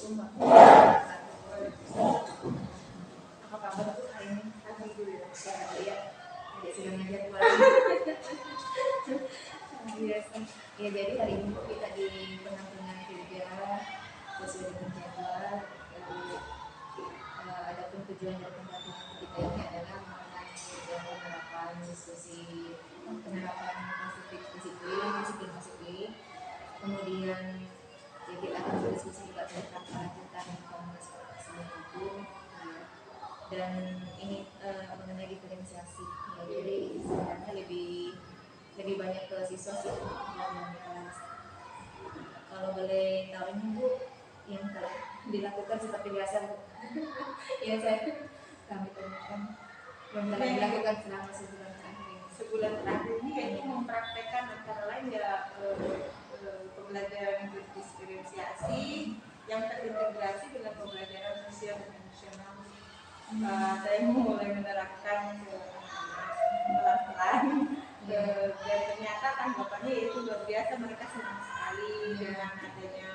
Assalamualaikum apa kabar Bu hari ini? Alhamdulillah sehat ya. Adik sedang ngajar lagi. Biasa. Ya jadi hari ini kita di penampungan kerja sesuai dengan jadwal. Adapun tujuan dari penampungan kita ini adalah mengenai penerapan diskusi penerapan disiplin. Kemudian jadi akan berdiskusi juga tentang kelanjutan Komnas Perlindungan Hukum dan ini mengenai diferensiasi. Ya, jadi sebenarnya lebih banyak ke siswa sih yang kelas. Kalau boleh tahu ini Bu, yang telah dilakukan seperti biasa Bu. Ya kami tanyakan yang telah dilakukan selama sebulan terakhir ini. Sebulan terakhir ini yaitu mempraktekkan antara lain ya pembelajaran berdiferensiasi yang terintegrasi dengan pembelajaran sosial dan emosional. Saya mulai menerapkan pelan-pelan dan ternyata tanggapannya itu luar biasa, mereka senang sekali dengan adanya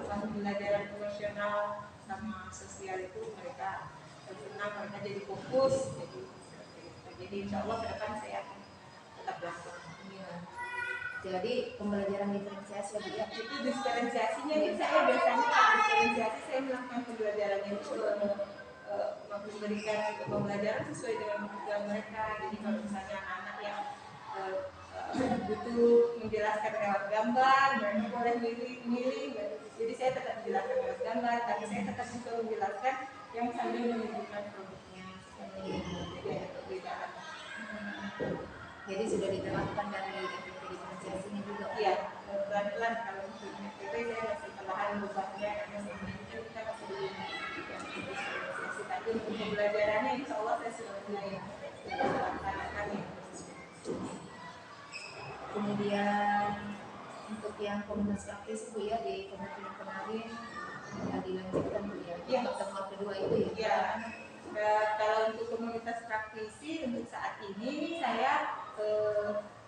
pembelajaran emosional sama sosial itu, mereka senang, mereka jadi fokus, jadi insya Allah ke depan saya akan tetap lakukan. Jadi pembelajaran diferensiasi ya, itu diferensiasinya ini saya biasanya diferensiasi saya melakukan pembelajarannya itu memberikan pembelajaran sesuai dengan kebutuhan mereka. Jadi kalau misalnya anak-anak yang butuh menjelaskan lewat gambar, mereka boleh milih. Jadi saya tetap menjelaskan lewat gambar, tapi saya tetap bisa menjelaskan yang sambil menunjukkan produknya. Jadi ada perbedaan. Jadi sudah diterapkan dari diferensiasinya juga. Iya, pelan-pelan kalau untuk FPP saya masih perlahan berubahnya karena sebenarnya kita masih belum diferensiasi. Tapi untuk pembelajarannya insya Allah saya sudah mulai melaksanakan ya. Kemudian untuk yang komunitas praktis Bu ya, di komunitas kemarin ya dilanjutkan Bu ya. Ya. Pertemuan kedua itu ya. Ya. Kalau untuk komunitas praktisi untuk saat ini saya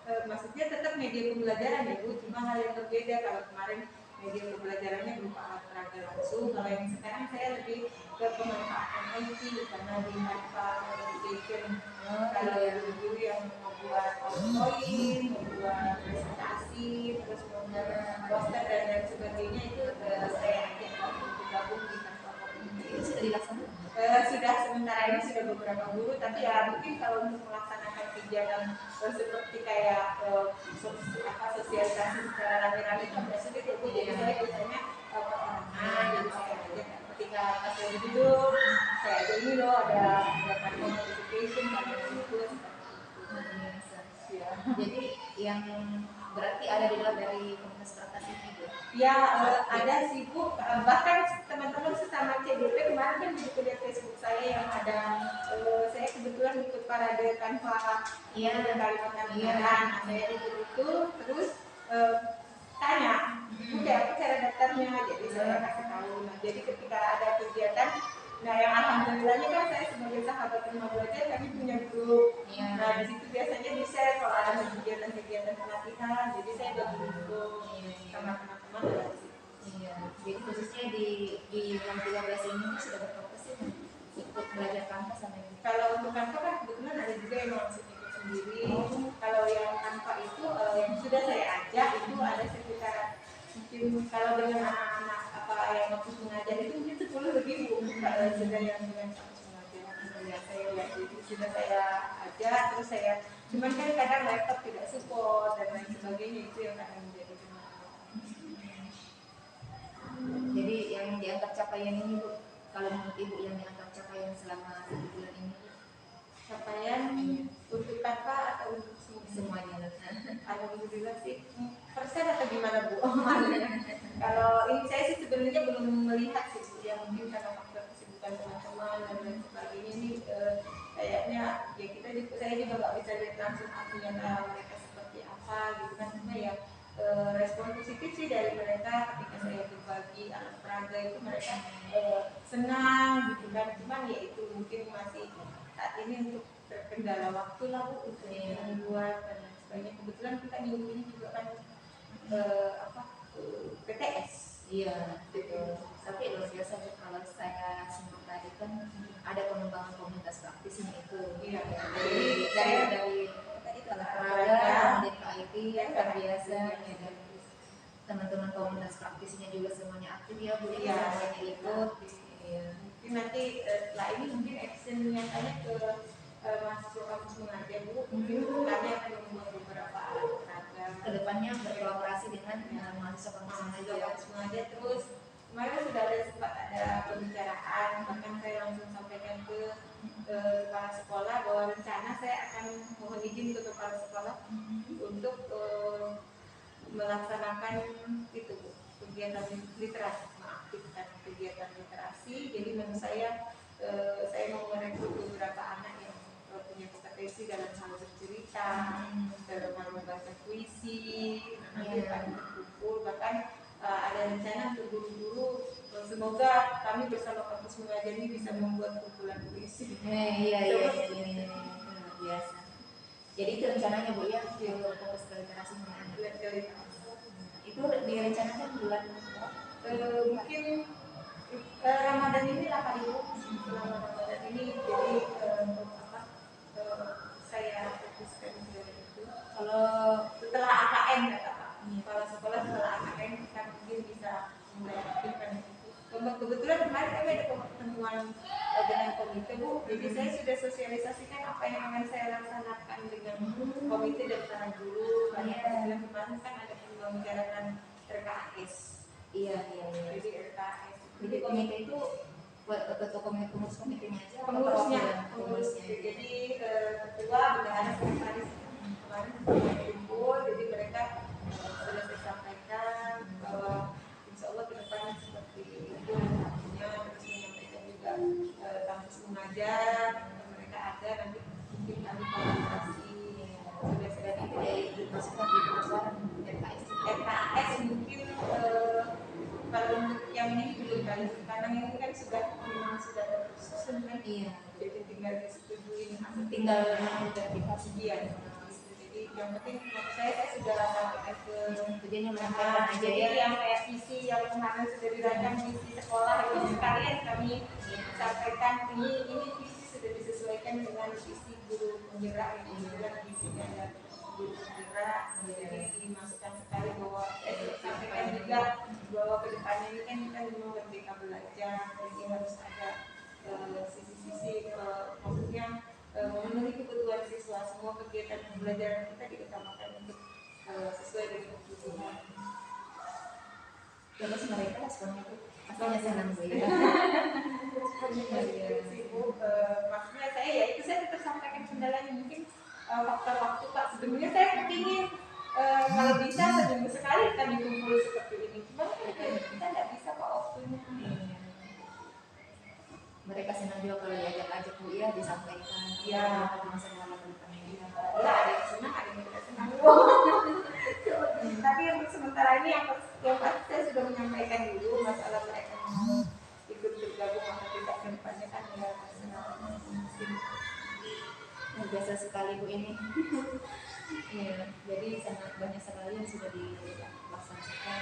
maksudnya tetap media pembelajaran ya Bu, cuma hal yang berbeda. Kalau kemarin media pembelajarannya berupa alat peraga langsung, kalau yang sekarang saya lebih ke pemanfaatan IT karena di manfaat education. Kalau guru yang membuat PowerPoint, membuat presentasi, terus membuat poster dan lain sebagainya itu saya ajak untuk bergabung di kantor komunitas. Itu sudah dilaksanakan? Sudah sementara ini sudah beberapa guru, tapi ya mungkin kalau untuk melaksanakan kegiatan seperti kayak sosialisasi secara rame-rame itu agak sulit ya Bu. Jadi saya biasanya jadi saya ajak ketika pas lagi duduk, saya ada ini loh, ada platform notification karena itu ya. Jadi yang berarti ada di luar dari komunitas praktis ini Bu? Ya ada sih Bu, bahkan teman-teman sesama CDP kemarin kan begitu lihat Facebook saya yang ada saya kebetulan ikut parade tanpa Kalimantan Barat. Saya ikut itu terus tanya, oke apa cara daftarnya, jadi saya kasih tahu. Nah jadi ketika ada kegiatan, nah yang alhamdulillahnya kan saya sebagai sahabat rumah belajar kami punya grup. Nah di situ biasanya di share kalau ada kegiatan-kegiatan pelatihan, jadi saya bagi info sama teman-teman dari situ. Iya, jadi khususnya di yang 13 ini sudah berfokus ya ikut belajar Canva sama ini. Kalau untuk Canva kan kebetulan ada juga yang langsung ikut sendiri. Kalau yang Canva itu yang sudah saya ajak itu ada sekitar mungkin kalau dengan anak-anak yang waktu mengajar itu mungkin 10 lebih Bu. Sudah yang dengan mengajar ya saya lihat itu sudah saya ajak, terus saya cuman kan kadang laptop tidak support dan lain sebagainya, itu yang kadang menjadi Jadi yang dianggap capaian ini Bu, kalau menurut Ibu yang dianggap capaian selama 1 bulan ini? Capaian untuk Canva atau untuk semuanya? Alhamdulillah sih. Persen atau gimana Bu? Kalau ini saya sih sebenarnya belum melihat sih Bu, yang mungkin karena faktor kesibukan teman-teman dan lain sebagainya ini kayaknya ya saya juga nggak bisa lihat langsung hasilnya mereka seperti apa gitu kan, cuma ya respon positif sih dari mereka ketika saya berbagi alat peraga itu mereka senang gitu kan, cuman ya itu mungkin masih saat ini untuk terkendala waktu lah Bu untuk membuat dan sebagainya. Kebetulan kita minggu ini juga kan PTS. Iya, betul. Tapi luar biasa Bu, kalau saya simak tadi kan ada pengembangan komunitas praktisnya itu. Iya. Dari olahraga, kemudian ke IT, luar biasa. Ya, dan teman-teman komunitas praktisnya juga semuanya aktif ya Bu, Iya. semuanya ikut. Iya. Mungkin nanti setelah ini mungkin action nyatanya ke mahasiswa kampus mengajar Bu, mungkin kami akan membuat beberapa alat peraga. Kedepannya berkolaborasi dengan mahasiswa kampus mengajar. Terus kemarin sudah ada sempat ada pembicaraan, bahkan saya langsung sampaikan ke kepala sekolah bahwa rencana saya akan mohon izin ke kepala sekolah untuk melaksanakan itu Bu, kegiatan literasi, mengaktifkan kegiatan literasi. Jadi menurut saya mau merekrut beberapa anak yang punya kompetensi dalam hal bercerita, dalam hal membaca puisi, nanti akan berkumpul. Bahkan ada rencana untuk guru-guru, semoga kami bersama kampus mengajar ini bisa membuat kumpulan puisi. Iya, biasa. Jadi itu rencananya Bu ya, fokus ke literasi mana? Itu direncanakan bulan mungkin Ramadan ini lah kali Bu, selama Ramadan ini. Jadi saya fokuskan ke itu. Kalau setelah AKM kata Pak, kepala sekolah setelah AKM kita mungkin bisa mulai aktifkan itu. Kebetulan kemarin kami ada pertemuan dengan komite Bu, jadi saya sudah sosialisasikan apa yang akan saya laksanakan dengan komite dan para guru. Karena kemarin kan ada pembicarakan RKS. Iya. Jadi RKS. Jadi komite itu ketua komite, pengurus komitenya aja. Pengurusnya. Jadi ketua, bendahara, sekretaris kemarin kumpul. Jadi mereka sudah saya sampaikan bahwa insya Allah ke depannya seperti itu artinya, terus menyampaikan juga kampus mengajar mereka ada, nanti mungkin kami kolaborasi. Sudah dimasukkan di perusahaan RKS mungkin kalau untuk yang ini belum kali, karena ini kan memang sudah tersusun kan. Iya. Jadi tinggal disetujuin, tinggal verifikasi. Iya. Jadi yang penting menurut saya sudah sampaikan ke tujuannya menyampaikan aja jadi ya. yang kayak visi yang kemarin sudah dirancang visi sekolah itu sekalian kami sampaikan ini visi sudah disesuaikan dengan visi guru penggerak ini, dengan visinya ada guru penggerak. Jadi dimasukkan sekali bahwa sampaikan juga bahwa kedepannya ini kan kita memang merdeka belajar, jadi harus ada sisi-sisi maksudnya memenuhi kebutuhan siswa. Semua kegiatan pembelajaran kita diutamakan untuk sesuai dengan kebutuhan. Terus mereka responnya tuh pastinya senang Bu ya. Maksudnya saya ya itu saya tetap sampaikan kendalanya mungkin faktor waktu Pak. Sebenarnya saya ingin kalau bisa seminggu sekali kita dikumpul seperti ini. Cuma kita nggak bisa Pak waktunya. Mereka senang juga kalau diajak-ajak Bu ya, disampaikan. Iya. Masalah depannya. Ada yang senang, ada yang tidak senang. Tapi untuk sementara ini yang pasti saya sudah menyampaikan dulu masalah mereka mau ikut bergabung atau tidak ke depannya kan ya biasa sekali Bu ini. Iya, jadi sangat banyak sekali yang sudah dilaksanakan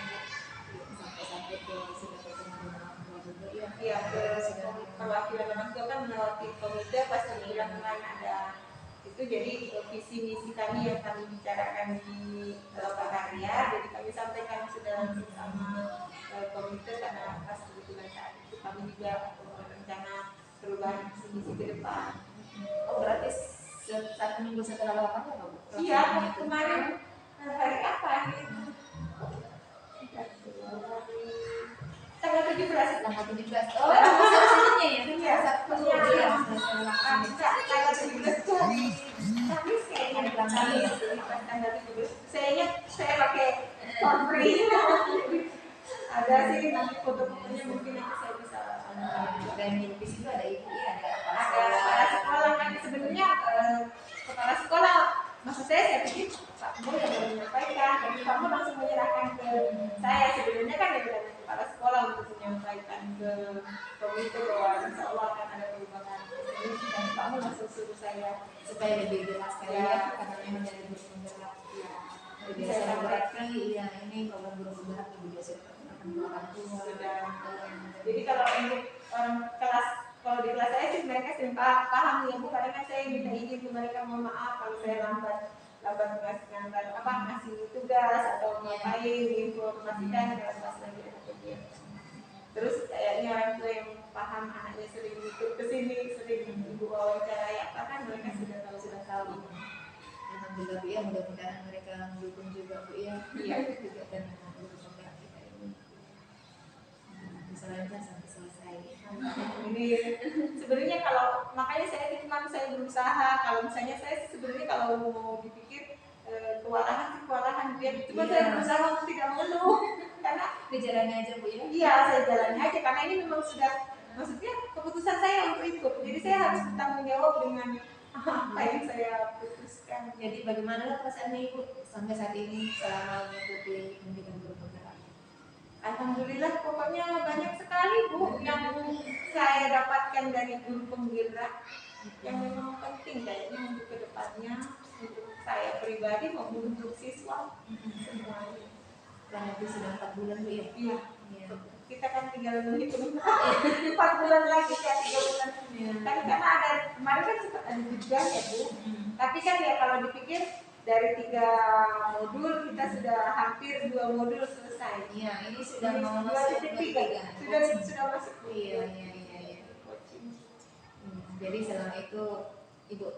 sampai ke sudah bertemu dengan orang tua juga ya. Iya, perwakilan orang tua kan melewati komite pasti bilang kan ada itu, jadi visi misi kami yang kami bicarakan di Karya, jadi kami sampaikan sudah langsung sama komite karena pas kebetulan saat itu kami juga rencana perubahan visi misi ke depan. Oh berarti satu minggu setelah lawakan ya Bu? Iya, kemarin hari apa itu? Tanggal 17. Tanggal 17. Oh, maksudnya ya? Iya, Sabtu ya. ya. Tanggal 17 hari Kamis kayaknya. Tanggal 17. Saya ingat saya pakai konfri. Ada sih nanti foto-fotonya mungkin nanti saya bisa. Dan di situ ada ibu ya, ada kepala sekolah kan sebenarnya kepala sekolah maksud saya pikir Pak Mu yang baru menyampaikan, tapi Pak Mu langsung menyerahkan ke saya. Sebenarnya kan dari kepala sekolah untuk menyampaikan ke komite bahwa insya Allah akan ada perubahan ini, dan Pak Mu langsung suruh saya supaya lebih jelas sekali ya, karena memang dari guru penggerak ya. Biasa berarti ya ini kalau guru penggerak lebih biasa orang tua. Sudah. Jadi kalau untuk orang kelas, kalau di kelas saya sih mereka sering paham ya Bu, karena kan saya minta izin ke mereka, mohon maaf kalau saya lambat ngasih tugas atau ngapain diinformasikan kalau pas lagi ada kegiatan. Terus kayaknya orang tua yang paham anaknya sering ikut ke sini, sering ibu wawancarai apa kan mereka sudah tahu. Alhamdulillah Bu ya, mudah-mudahan mereka mendukung juga Bu ya. Iya. Kegiatan guru penggerak kita ini bisa lancar sampai selesai. Ini sebenarnya kalau makanya saya berusaha, kalau misalnya saya sebenarnya kalau mau dipikir kewalahan dia, cuma saya berusaha untuk tidak mengeluh karena Dijalani aja Bu ya. iya saya jalani aja karena ini memang sudah maksudnya keputusan saya untuk ikut, jadi saya harus bertanggung jawab dengan apa yang saya putuskan. Jadi bagaimana perasaan Ibu sampai saat ini selama mengikuti pendidikan guru penggerak? Alhamdulillah, pokoknya banyak sekali Bu yang saya dapatkan dari guru penggerak yang memang penting kayaknya untuk kedepannya, untuk saya pribadi maupun untuk siswa semuanya. Karena itu sudah 4 bulan Bu ya. Iya. Iya. Kita kan tinggal menghitung 4 bulan lagi kan 3 bulan. Iya. Kan karena ada kemarin kan sempat ada jeda ya Bu. Tapi kan ya kalau dipikir dari 3 modul kita sudah hampir 2 modul selesai. Iya, ini sudah Ini mau dua masuk titik ke tiga. ketiga. Sudah masuk. Iya. Jadi selama itu Ibu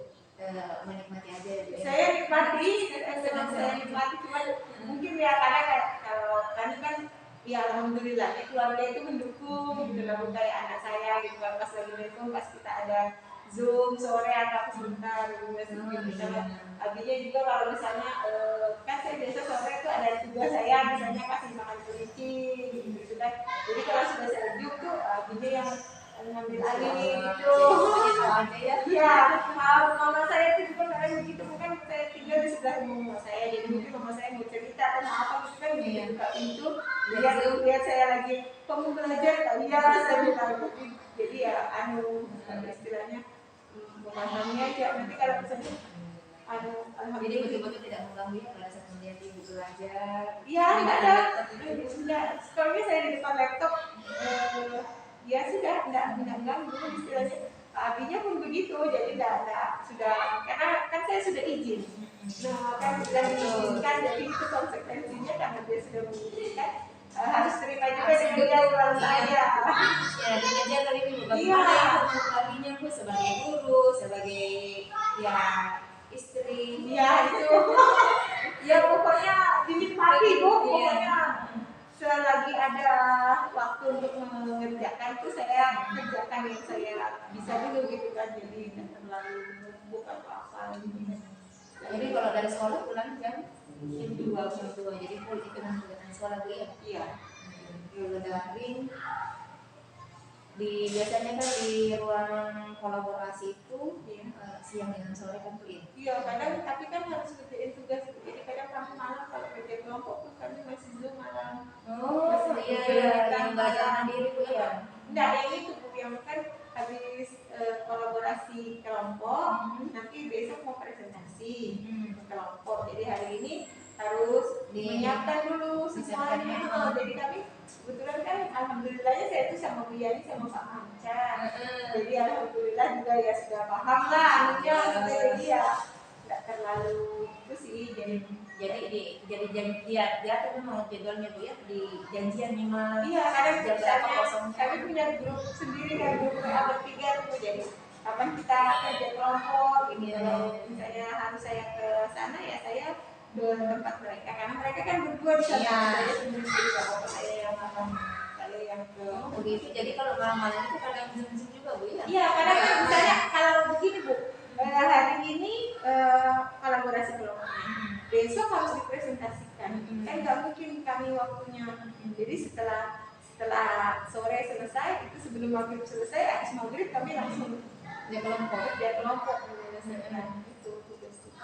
menikmati aja ya Bu ya? Saya nikmati, saya nikmati, cuma mungkin ya karena kayak kalau tadi kan ya alhamdulillah ya, keluarga itu mendukung gitu lah, kayak anak saya gitu kan pas lagi nelfon, pas kita ada Zoom sore atau sebentar gitu sama abinya juga kalau misalnya kan saya biasa sore itu ada tugas saya misalnya kasih makan kelinci gitu kan, jadi kalau sudah saya Zoom tuh abinya yang ngambil alih gitu. Ya, mama saya itu juga kadang begitu, bukan saya tinggal di sebelah mama saya, jadi mungkin mama saya mau cerita atau mau apa gitu kan, buka pintu, lihat saya lagi, kamu belajar kali ya, saya bilang gitu. Jadi ya istilahnya memahami aja. Nanti kalau misalnya jadi alhamdulillah betul-betul tidak mengganggu ya pada saat melihat Ibu belajar. iya enggak ada. Sekarang saya di depan laptop ya sudah enggak ganggu istilahnya. Abinya pun begitu, jadi enggak sudah, karena kan saya sudah izin. Nah, kan sudah diizinkan, jadi itu konsekuensinya karena dia sudah mengizinkan, harus terima juga dengan jadwal saya. Ya, dengan jadwal ini bagaimana Ibu mengaginya Bu sebagai guru, sebagai ya istri. Iya itu. Ya pokoknya dinikmati Bu, pokoknya selagi ada waktu untuk mengerjakan itu saya kerjakan yang saya bisa dulu gitu kan, jadi tidak terlalu menumpuk atau apa gitu. Jadi kalau dari sekolah pulang jam 2, jadi full itu kegiatan sekolah Bu ya. Iya. Kalau daring biasanya kan di ruang kolaborasi itu siang dengan sore kan Bu ya. Iya, kadang tapi kan harus kerjain tugas, jadi kadang kami malam kalau kerja kelompok tuh kami masih Zoom malam. Oh iya, yang belajar mandiri Bu ya. Enggak, yang itu Bu, yang kan habis kolaborasi kelompok, nanti besok mau presentasi ke kelompok. Jadi hari ini harus menyiapkan dulu semuanya. Jadi kami kebetulan kan alhamdulillahnya saya itu sama Bu Yani sama Pak Manca. Jadi alhamdulillah juga ya sudah paham lah anunya, jadi ya nggak terlalu itu sih. Jadi dia tuh mau jadwalnya Bu ya, di janjian memang. Iya, kadang jam berapa kosong. kami punya grup sendiri kan, grup WA bertiga tuh, jadi kapan kita kerja kelompok ini kalau misalnya harus saya ke sana ya saya ke tempat mereka, karena mereka kan berdua di sana. Saya sendiri bapak saya yang makan, saya yang ke begitu. Jadi kalau malam-malam itu kadang Zoom juga Bu ya. Iya, kadang kan misalnya kalau begini Bu, hari ini kolaborasi kelompoknya, besok harus dipresentasikan, kan nggak mungkin kami waktunya. Jadi setelah sore selesai, itu sebelum maghrib selesai, habis maghrib kami langsung Dia kelompok menyelesaikan itu tugas kita.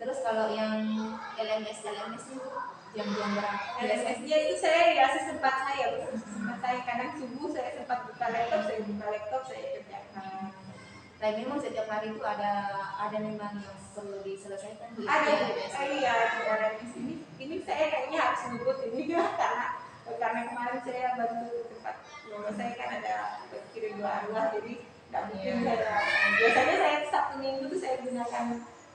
Terus kalau yang LMS itu jam-jam berapa? LMS-nya itu saya ya sesempat saya kadang subuh saya sempat buka laptop, saya kerjakan. Tapi memang setiap hari itu ada memang yang perlu diselesaikan. Ada, iya di LMS ini saya kayaknya harus nyebut ini ya, karena dua arwah, jadi nggak mungkin Iya. saya biasanya saya Sabtu Minggu tuh saya gunakan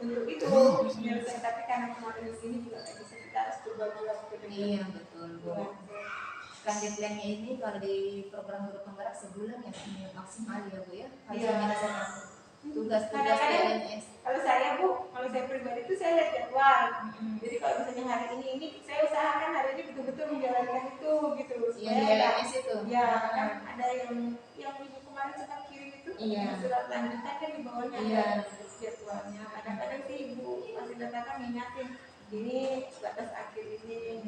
untuk itu penyelesaian, tapi karena kemarin di sini juga nggak bisa, kita harus berubah waktu dengan Iya betul Bu. Kan deadline-nya ini kalau di program guru penggerak sebulan ya maksimal ya Bu ya. Harus Iya. menyelesaikan tugas-tugas Kadang-kadang PNS. kalau saya Bu, kalau saya pribadi itu saya lihat jadwal. Jadi kalau misalnya hari ini saya usahakan hari ini betul-betul menjalankan itu gitu. Iya di LMS itu. Ya kan ada yang ibu kemarin sempat kirim itu surat lanjutan kan di bawahnya ada jadwalnya. Kadang-kadang sih ibu masih datang ngingatin ini batas akhir ini.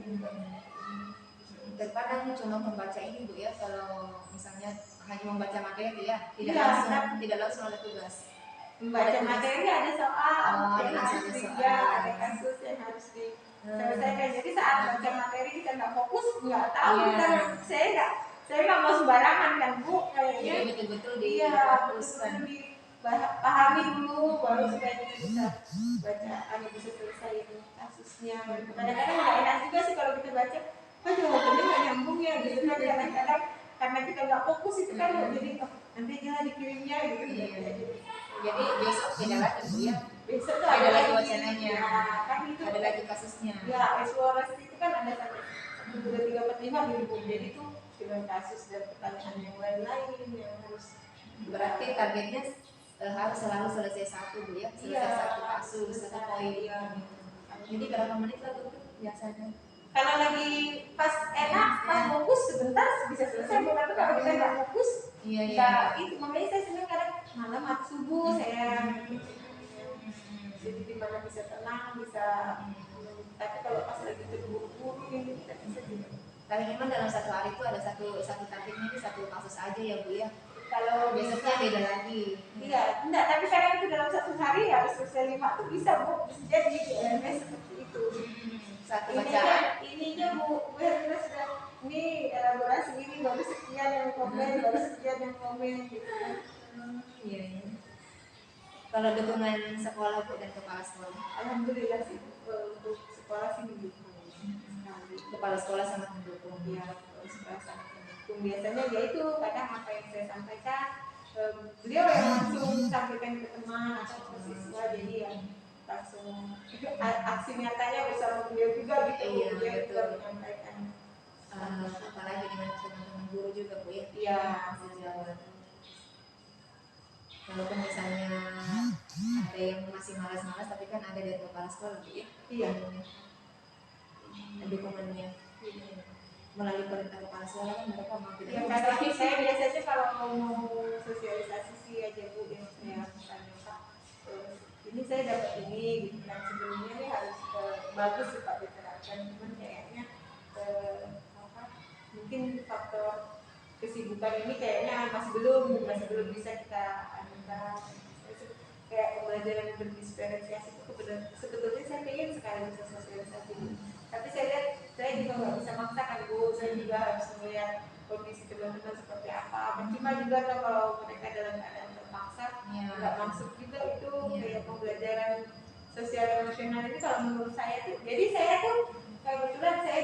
Terkadang cuma membaca ini Bu ya, kalau misalnya hanya membaca materi ya, tidak langsung ada tugas. Membaca materi ada soal yang harus ada kasus yang harus diselesaikan. Jadi saat baca materi kita nggak fokus, nggak tahu kita saya nggak mau sembarangan kan Bu, kayaknya betul-betul difokuskan, dipahami dulu baru supaya kita bisa baca, bisa selesai kasusnya. Kadang-kadang nggak enak juga sih kalau kita baca, jawabannya nggak nyambung ya gitu kan, kadang-kadang karena kita nggak fokus itu kan, jadi nanti aja dikirimnya gitu. Jadi besok tidak lagi Bu ya, besok tuh ada lagi wacananya, kan itu ada lagi kasusnya. Ya eksplorasi itu kan ada sampai 1, 2, 3, 4, 5 gitu. Jadi itu dengan kasus dan pertanyaan yang lain yang harus, berarti targetnya harus selalu selesai satu Bu ya, selesai satu kasus, satu poin. Jadi berapa menit lah Bu biasanya? Kalau lagi pas enak, pas fokus sebentar bisa selesai. Tapi kalau kita nggak fokus, itu makanya saya senang kadang malam atau subuh saya. Jadi dimana bisa tenang, bisa. Tapi kalau pas lagi terburu-buru ini kita bisa juga. Tapi memang dalam satu hari itu ada satu targetnya ini satu kasus aja ya Bu ya. Kalau besoknya beda lagi. Iya, enggak. Tapi kadang itu dalam satu hari ya harus selesai 5 tuh bisa Bu. Bisa jadi seperti itu. Satu bacaan. Ininya Bu Hermina sudah ini elaborasi ini baru sekian yang komen, baru sekian yang komen gitu kan. Iya. Kalau dukungan sekolah Bu dan kepala sekolah, alhamdulillah sih untuk sekolah sih mendukung. Kepala sekolah sangat mendukung. Ya, sekolah sangat mendukung. Biasanya ya itu kadang apa yang saya sampaikan beliau yang langsung sampaikan ke teman atau ke siswa, jadi ya langsung aksi nyatanya bersama beliau juga gitu. Iya, dia juga betul. menyampaikan. Apalagi dengan teman-teman guru juga Bu ya. Iya, sejalan. Walaupun misalnya ada yang masih malas-malas, tapi kan ada dari kepala sekolah Bu ya. Iya. Dukungannya melalui perintah kepala sekolah kan mereka mau tidak. Ya, kadang saya biasanya kalau mau sosialisasi sih aja Bu yang saya tanya Pak, ini saya dapat ini gitu kan, sebelumnya ini harus bagus sih Pak diterapkan, cuman kayaknya mungkin faktor kesibukan ini kayaknya masih belum bisa kita anukan. Kayak pembelajaran berdiferensiasi itu sebetulnya saya pengen sekali bisa sosialisasi, tapi saya lihat saya juga nggak bisa maksakan Bu, saya juga harus melihat kondisi teman-teman seperti apa. Percuma juga kalau mereka dalam keadaan terpaksa, nggak masuk juga itu kayak pembelajaran sosial emosional ini kalau menurut saya tuh. Jadi saya tuh kebetulan saya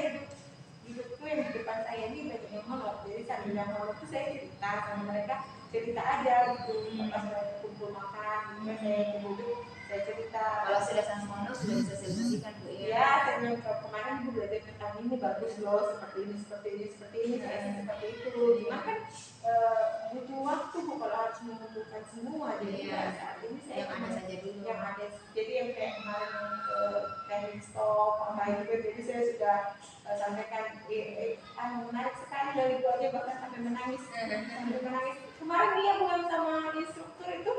duduk tuh yang di depan saya ini banyak yang monolog, jadi sambil yang monolog tuh saya cerita sama mereka, cerita aja gitu. Pas mereka kumpul makan, saya duduk saya cerita. Kalau sudah sama monolog sudah disosialisasikan Bu ya. Ya, saya bilang kemarin Bu belajar tentang ini bagus loh, seperti ini, saya seperti itu. Cuma kan butuh waktu Bu kalau harus mengumpulkan semua. Jadi saat ini saya yang ada saja dulu. Yang ada, jadi yang kayak kemarin teknik stop apa gitu, jadi saya sudah sampaikan menarik sekali dari Bu aja, bahkan sampai menangis. Kemarin dia bukan sama instruktur itu.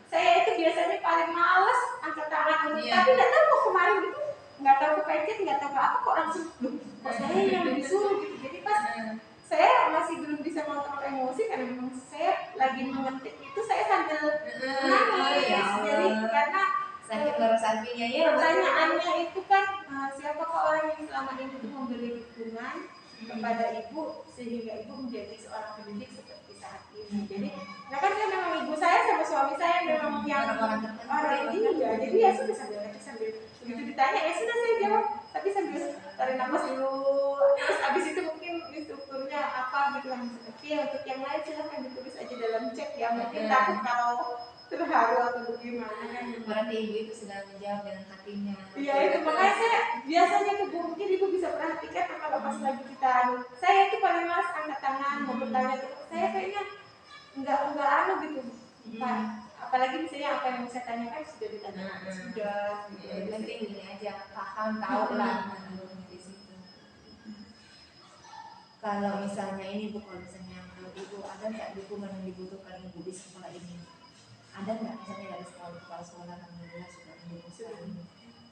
Saya itu biasanya paling males angkat tangan, tapi nggak tahu kok kemarin itu nggak tahu kepecet, nggak tahu apa kok langsung kok saya yang disuruh gitu. Jadi pas saya masih belum bisa mengontrol emosi karena memang saya lagi mengetik itu saya sambil nangis. Jadi karena sakit hatinya ya. Pertanyaannya itu kan siapakah orang yang selama ini itu memberi dukungan kepada ibu sehingga ibu menjadi seorang pendidik seperti saat ini. Jadi, nah kan saya memang ibu saya sama suami saya memang yang orang ini ya. Jadi ya sudah sambil begitu ditanya ya sudah saya jawab, tapi sambil tarik nafas dulu. Terus habis itu mungkin instrukturnya apa gitu kan, oke untuk yang lain silahkan ditulis aja yang mungkin takut kalau terharu atau bagaimana kan. Berarti ibu itu sudah menjawab dengan hatinya. Iya itu makanya saya biasanya tuh Bu, mungkin ibu bisa perhatikan kalau pas lagi kita saya itu paling males angkat tangan mau bertanya terus saya kayaknya nggak gitu Pak. Apalagi misalnya apa yang saya tanyakan sudah ditanya sudah gitu. Yang penting ini aja paham tahu lah di situ. Kalau misalnya ini Bu, kalau misalnya menurut Ibu ada nggak dukungan yang dibutuhkan Ibu di sekolah ini? Ada nggak misalnya dari kepala sekolah alhamdulillah sudah mendukung ini?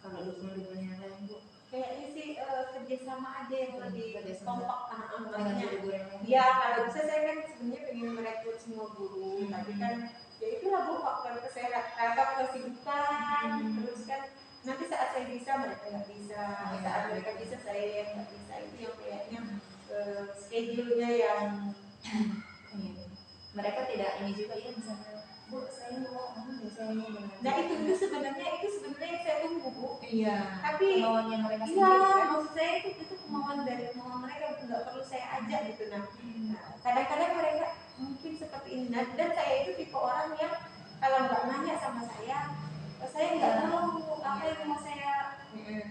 Kalau dukungan yang lain Bu? Kayaknya sih kerjasama aja yang lebih kompak dengan guru yang lain. Ya kalau bisa saya kan sebenarnya pengen merekrut semua guru, tapi kan ya itulah Bu faktor kesehatan atau kesibukan, terus kan nanti saat saya bisa mereka nggak bisa, saat mereka bisa saya yang nggak bisa, itu yang kayaknya schedule-nya yang mereka tidak ini juga ya misalnya Bu saya mau saya mau nah itu sebenarnya yang saya tunggu Bu. Iya. Tapi kemauannya mereka iya sendiri kan? maksud saya itu kemauan mereka nggak perlu saya ajak gitu nah kadang-kadang mereka mungkin seperti ini dan saya itu tipe orang yang kalau nggak nanya sama saya nggak tahu apa yang mau saya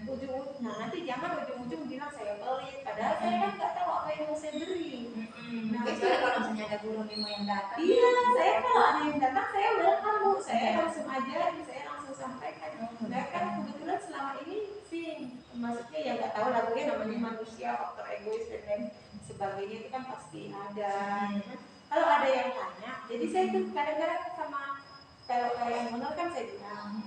ujung-ujung nah nanti jangan ujung-ujung bilang saya pelit padahal saya kan nggak tahu apa yang mau saya beri. Nah kecuali kalau misalnya ada guru memo yang datang. Iya, saya kalau ada yang datang saya welcome Bu, saya langsung ajarin, saya langsung sampaikan. Nah kan kebetulan selama ini sih maksudnya ya nggak tahu lah ya namanya manusia faktor egois dan lain sebagainya itu kan pasti ada. Kalau ada yang tanya, jadi saya tuh kadang-kadang sama kalau yang benar kan saya bilang,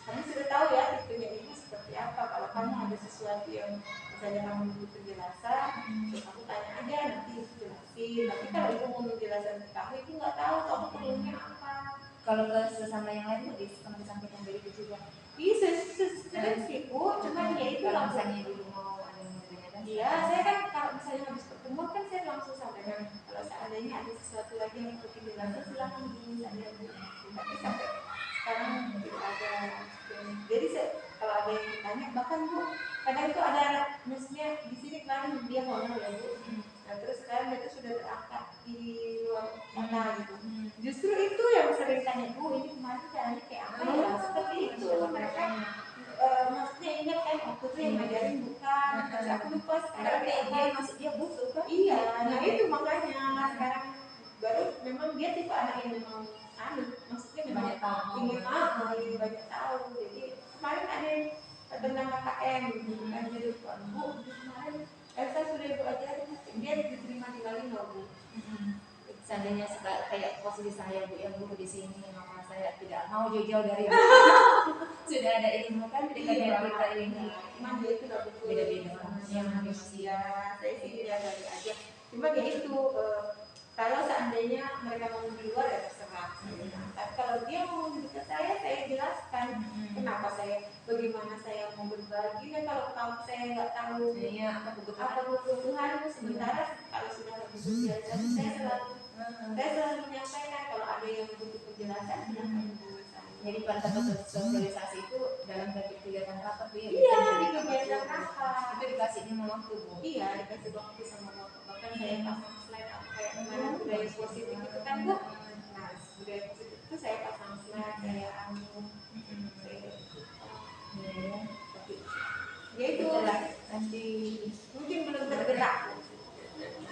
kamu sudah tahu ya tipenya ibu seperti apa. Kalau kamu ada sesuatu yang misalnya kamu butuh penjelasan, terus kamu tanya aja nanti ibu jelasin. Tapi kalau ibu mau menjelaskan ke kamu, ibu nggak tahu kamu perlunya apa. Kalau ke sesama yang lain Bu pernah disampaikan dari itu juga. Iya, sering sih Bu, cuman ya itu kalau langsung. misalnya dulu mau ada yang bertanya. Iya, saya kan kalau misalnya habis pertemuan kan saya langsung sampaikan. Kalau seandainya ada sesuatu lagi yang perlu dijelaskan, silahkan hubungi saya Bu. Tapi sampai sekarang tidak ada. Jadi kalau ada yang ditanya, bahkan Bu, kadang itu ada anak, maksudnya di sini kemarin dia honor ya Bu. Nah terus sekarang dia tuh sudah terangkat di luar kota gitu. Justru itu yang sering tanya Bu, ini kemarin caranya kayak apa ya? Seperti itu mereka. Maksudnya ingat kan waktu itu yang ngajarin bukan, terus aku lupa sekarang dia butuh kan? Iya, nah itu makanya sekarang baru memang dia tipe anak yang memang maksudnya memang ingin banyak tahu. Jadi kemarin ada tentang KKN gitu kan jadi Bu kemarin Elsa sudah ibu ajarin dia diterima di Bali nggak Bu? Seandainya kayak posisi saya Bu yang guru di sini maka saya tidak mau jauh-jauh dari sudah ada ilmu kan ketika kita ini Cuman dia itu nggak betul beda-beda yang manusia saya sih tidak dari aja cuma ya itu kalau seandainya mereka mau di luar ya terserah tapi kalau dia mau dekat saya jelaskan kenapa bagaimana saya mau berbagi dan kalau saya nggak tahu apa kebutuhan sementara kalau sudah butuh penjelasan saya selalu menyampaikan kalau ada yang butuh penjelasan silahkan hubungi saya. Jadi pada sosialisasi itu dalam kegiatan rapat Bu ya? Iya di kegiatan rapat itu dikasihnya waktu Bu? Iya dikasih waktu sama bapak bahkan saya pasang slide apa kayak kemarin budaya positif itu kan Bu nah budaya positif itu saya pasang slide kayak ya itu nanti mungkin belum bergerak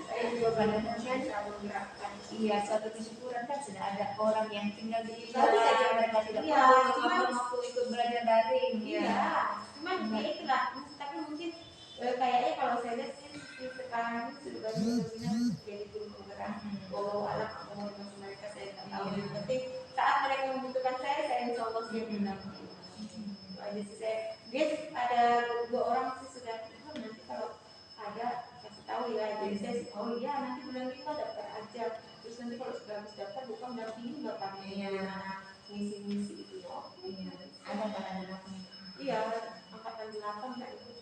saya juga badannya selalu gerakkan iya suatu kesyukuran kan sudah ada orang yang tinggal di Bali saja mereka tidak mau ikut belajar daring cuman ya itulah tapi mungkin kayaknya kalau saya lihat sih sekarang ini sudah banyak jadi guru penggerak anak mereka saya nggak tahu yang penting saat mereka membutuhkan saya insya Allah siap mendampingi aja sih dia ada 2 orang sih sudah nanti kalau ada kasih tahu ya jadi saya iya nanti bulan ini daftar aja terus nanti kalau sudah habis daftar bukan dampingi bapak ngisi itu ya ada pada delapan iya angkatan 8 kan itu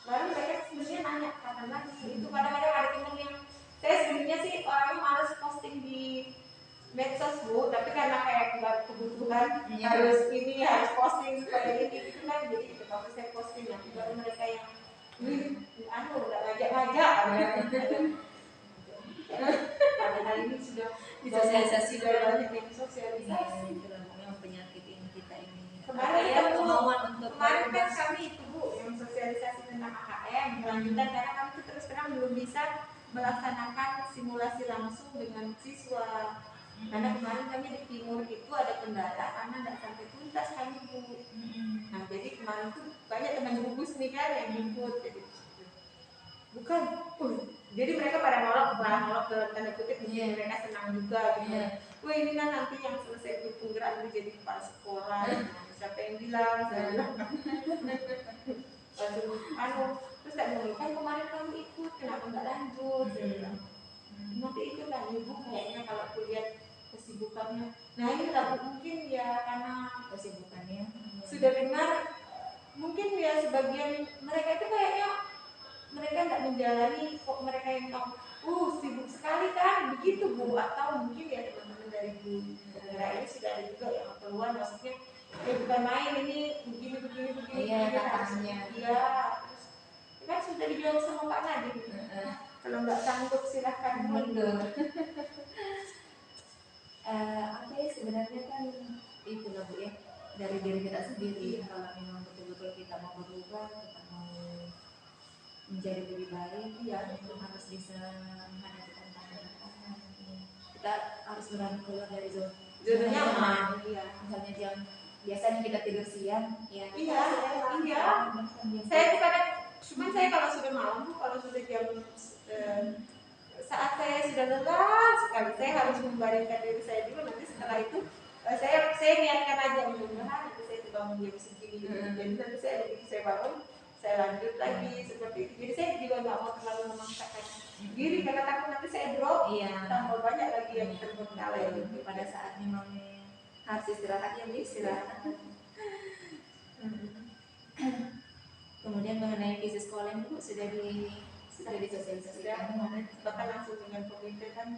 lalu mereka sebenarnya nanya kapan lagi itu kadang-kadang ada teman yang saya sebenarnya sih orangnya malas posting di medsos Bu, tapi karena kayak nggak kebutuhan harus posting supaya ini gitu kan jadi itu kalau saya posting nanti baru mereka yang nggak ngajak-ngajak padahal ini sudah lanjutan karena kami tuh terus terang belum bisa melaksanakan simulasi langsung dengan siswa. Karena kemarin kami di timur itu ada kendala karena nggak sampai tuntas kami Bu. Nah jadi kemarin tuh banyak teman gugus nih kan yang jemput, jadi bukan, jadi mereka pada nolak dalam tanda kutip, mungkin mereka senang juga gitu. Wah ini kan nanti yang selesai penggerak itu jadi kepala sekolah. Nah, siapa yang bilang? Saya bilang. Terus tak bilang, kan kemarin kamu ikut, kenapa nggak lanjut? Saya bilang, nanti ikut lah ibu kayaknya kalau aku lihat kesibukannya. Nah ini lah mungkin ya karena kesibukannya sudah dengar, mungkin ya sebagian mereka itu kayaknya mereka nggak menjalani, kok mereka yang tahu sibuk sekali kan begitu Bu, atau mungkin ya teman-teman dari Bu Negara ini sudah ada juga yang keluar, maksudnya ya bukan main ini begini katanya iya, terus kan sudah dijawab sama Pak Nadiem, kalau nggak sanggup silahkan mundur. Apa ya sebenarnya kan itu lah Bu ya, dari diri kita sendiri. Kalau memang betul-betul kita mau berubah, kita mau menjadi lebih baik, ya itu harus bisa menghadapi tantangan. Kita harus berani keluar dari zona nyaman. Misalnya jam biasanya kita tidur siang, ya. Iya. Saya tuh kadang, cuman saya kalau sudah malam tuh, kalau sudah jam saat saya sudah lelah sekali, saya harus membaringkan diri saya dulu. Nanti setelah itu saya niatkan aja mudah-mudahan nanti saya bangun jam segini. Jadi nanti saya bangun, saya lanjut lagi seperti itu. Jadi saya juga nggak mau terlalu memaksakan diri karena takut nanti saya drop, tambah banyak lagi yang terbengkalai. Pada saat memang harus istirahat, ya istirahat. Kemudian mengenai visi sekolah itu sudah disosialisasikan, bahkan langsung dengan komite kan.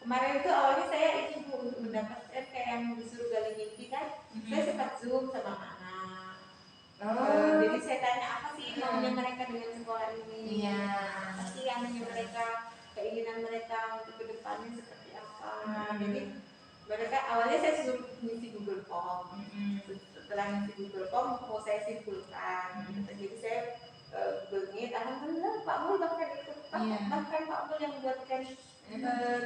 Kemarin itu awalnya saya ini Bu, untuk mendapatkan kayak yang disuruh gali mimpi kan, saya sempat zoom sama anak. Jadi saya tanya apa sih maunya mereka dengan sekolah ini, apa sih mereka, keinginan mereka untuk kedepannya seperti apa. Jadi mereka awalnya saya suruh ngisi Google Form. Setelah ngisi Google Form mau saya simpulkan. Jadi saya Google Meet, alhamdulillah Pak Mul bahkan ikut, bahkan Pak Mul yang buatkan